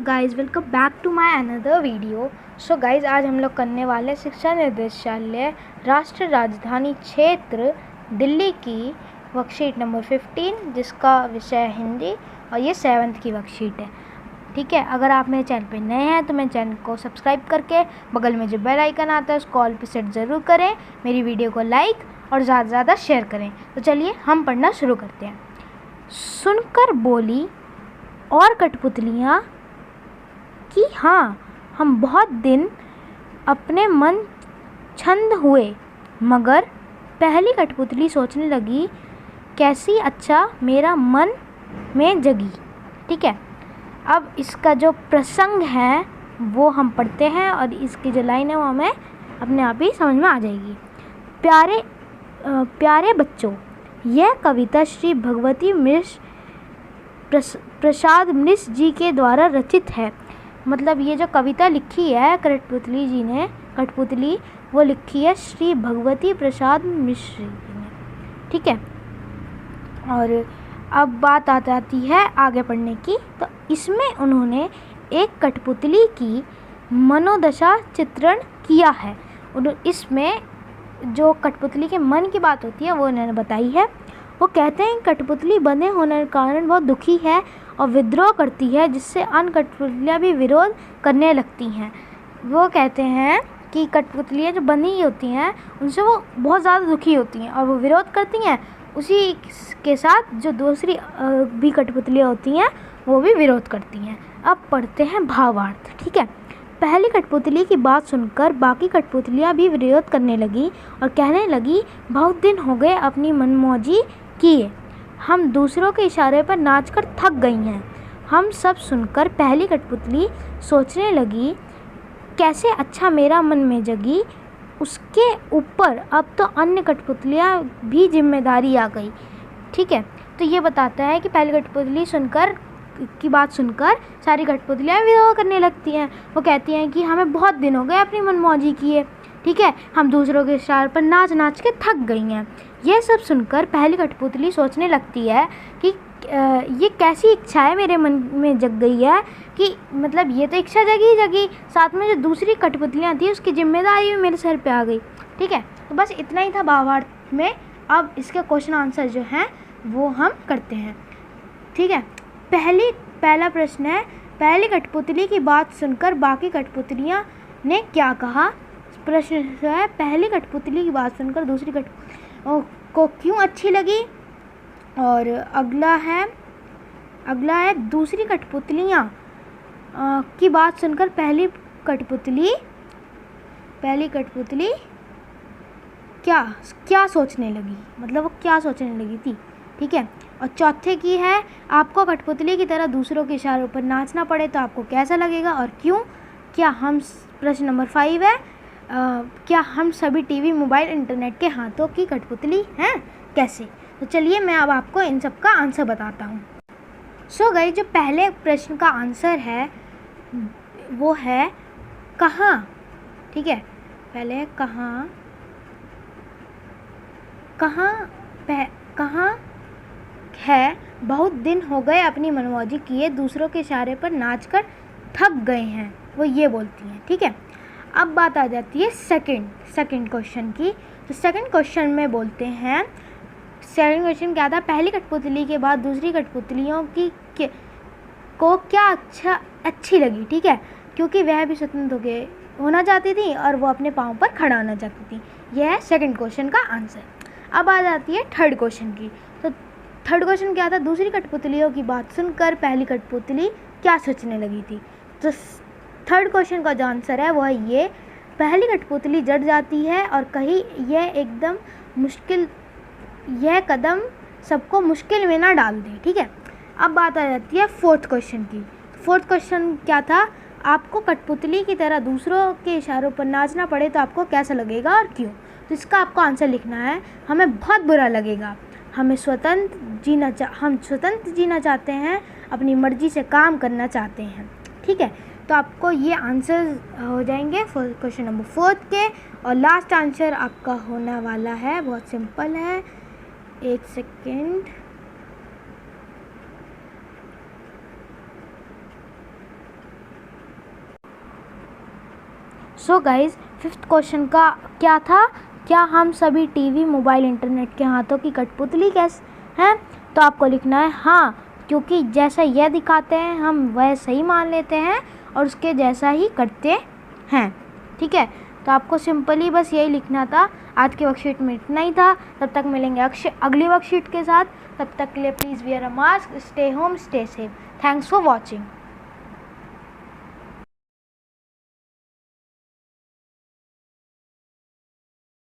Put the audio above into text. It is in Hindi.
Guys welcome back to my another video. So guys आज हम लोग करने वाले शिक्षा निर्देशालय राष्ट्रीय राजधानी क्षेत्र दिल्ली की वर्कशीट नंबर 15 जिसका विषय है हिंदी और ये 7th की वर्कशीट है। ठीक है, अगर आप मेरे चैनल पे नए हैं तो मेरे चैनल को सब्सक्राइब करके बगल में जो बेल आइकन आता है उसको ऑल पे सेट ज़रूर करें, मेरी वीडियो को लाइक और ज़्यादा से ज़्यादा शेयर करें। तो चलिए हम पढ़ना शुरू करते हैं। सुनकर बोली और कठपुतलियाँ कि हाँ, हम बहुत दिन अपने मन छंद हुए, मगर पहली कठपुतली सोचने लगी कैसी अच्छा मेरा मन में जगी। ठीक है, अब इसका जो प्रसंग है वो हम पढ़ते हैं और इसकी जो लाइन है वो हमें अपने आप ही समझ में आ जाएगी। प्यारे बच्चों, यह कविता श्री भगवती प्रसाद मिश्र जी के द्वारा रचित है। मतलब ये जो कविता लिखी है कठपुतली जी ने, कठपुतली वो लिखी है श्री भगवती प्रसाद मिश्र जी ने। ठीक है, और अब बात आ जाती है आगे पढ़ने की। तो इसमें उन्होंने एक कठपुतली की मनोदशा चित्रण किया है। इसमें जो कठपुतली के मन की बात होती है वो उन्होंने बताई है। वो कहते हैं कठपुतली बंधे होने के कारण बहुत दुखी है और विद्रोह करती है, जिससे अन्य कठपुतलियाँ भी विरोध करने लगती हैं। वो कहते हैं कि कठपुतलियाँ जो बंधी होती हैं उनसे वो बहुत ज़्यादा दुखी होती हैं और वो विरोध करती हैं। उसी के साथ जो दूसरी भी कठपुतलियाँ होती हैं वो भी विरोध करती हैं। अब पढ़ते हैं भावार्थ। ठीक है, पहली कठपुतली की बात सुनकर बाकी कठपुतलियाँ भी विरोध करने लगी और कहने लगी बहुत दिन हो गए अपनी मनमौजी किए, हम दूसरों के इशारे पर नाचकर थक गई हैं। हम सब सुनकर पहली कठपुतली सोचने लगी कैसे अच्छा मेरा मन में जगी। उसके ऊपर अब तो अन्य कठपुतलियाँ भी जिम्मेदारी आ गई। ठीक है, तो ये बताता है कि पहली कठपुतली की बात सुनकर सारी कठपुतलियाँ विरोध करने लगती हैं। वो कहती हैं कि हमें बहुत दिन हो गए अपनी मनमौजी किए, ठीक है, हम दूसरों के इशारे पर नाच नाच के थक गई हैं। यह सब सुनकर पहली कठपुतली सोचने लगती है कि ये कैसी इच्छा है मेरे मन में जग गई है कि मतलब ये तो इच्छा जगी, साथ में जो दूसरी कठपुतलियाँ थी उसकी जिम्मेदारी भी मेरे सर पे आ गई। ठीक है, तो बस इतना ही था भावार्थ में। अब इसके क्वेश्चन आंसर जो हैं वो हम करते हैं। ठीक है, पहला प्रश्न है, पहली कठपुतली की बात सुनकर बाकी कठपुतलियाँ ने क्या कहा। प्रश्न है, पहली कठपुतली की बात सुनकर दूसरी कठपुतली को क्यों अच्छी लगी। और अगला है दूसरी कठपुतलियाँ की बात सुनकर पहली कठपुतली क्या सोचने लगी, मतलब वो क्या सोचने लगी थी। ठीक है, और चौथे की है, आपको कठपुतली की तरह दूसरों के इशारों पर नाचना पड़े तो आपको कैसा लगेगा और क्यों। प्रश्न नंबर 5 है, क्या हम सभी टीवी, मोबाइल, इंटरनेट के हाथों की कठपुतली हैं, कैसे। तो चलिए मैं अब आपको इन सब का आंसर बताता हूँ। सो गाइस, जो पहले प्रश्न का आंसर है वो है कहाँ। ठीक है, पहले कहाँ है, बहुत दिन हो गए अपनी मनमौजी किए, दूसरों के इशारे पर नाचकर थक गए हैं, वो ये बोलती हैं। ठीक है, अब बात आ जाती है सेकंड क्वेश्चन की। तो सेकंड क्वेश्चन में बोलते हैं, सेकंड क्वेश्चन क्या था, पहली कठपुतली के बाद दूसरी कठपुतलियों को क्या अच्छी लगी। ठीक है, क्योंकि वह भी स्वतंत्र होना चाहती थी और वो अपने पाँव पर खड़ा होना चाहती थी। यह है सेकंड क्वेश्चन का आंसर। अब आ जाती है थर्ड क्वेश्चन की। तो थर्ड क्वेश्चन क्या था, दूसरी कठपुतलियों की बात सुनकर पहली कठपुतली क्या सोचने लगी थी। तो थर्ड क्वेश्चन का जो आंसर है वो है ये, पहली कठपुतली जड़ जाती है और कहीं यह कदम सबको मुश्किल में ना डाल दे। ठीक है, अब बात आ जाती है फोर्थ क्वेश्चन की। फोर्थ क्वेश्चन क्या था, आपको कठपुतली की तरह दूसरों के इशारों पर नाचना पड़े तो आपको कैसा लगेगा और क्यों। तो इसका आपको आंसर लिखना है, हमें बहुत बुरा लगेगा, हम स्वतंत्र जीना चाहते हैं, अपनी मर्जी से काम करना चाहते हैं। ठीक है, तो आपको ये आंसर हो जाएंगे क्वेश्चन नंबर 4 के। और लास्ट आंसर आपका होने वाला है, बहुत सिंपल है, एक second, so guys 5th question का क्या था, क्या हम सभी टीवी, मोबाइल, इंटरनेट के हाथों की कठपुतली कैसे हैं? तो आपको लिखना है हाँ, क्योंकि जैसा यह दिखाते हैं हम वह सही मान लेते हैं और उसके जैसा ही करते हैं। ठीक है, तो आपको सिंपली बस यही लिखना था। आज के वर्कशीट में इतना ही था। तब तक मिलेंगे अगली वर्कशीट के साथ। तब तक के लिए please wear a mask, stay home, stay safe. Thanks for watching.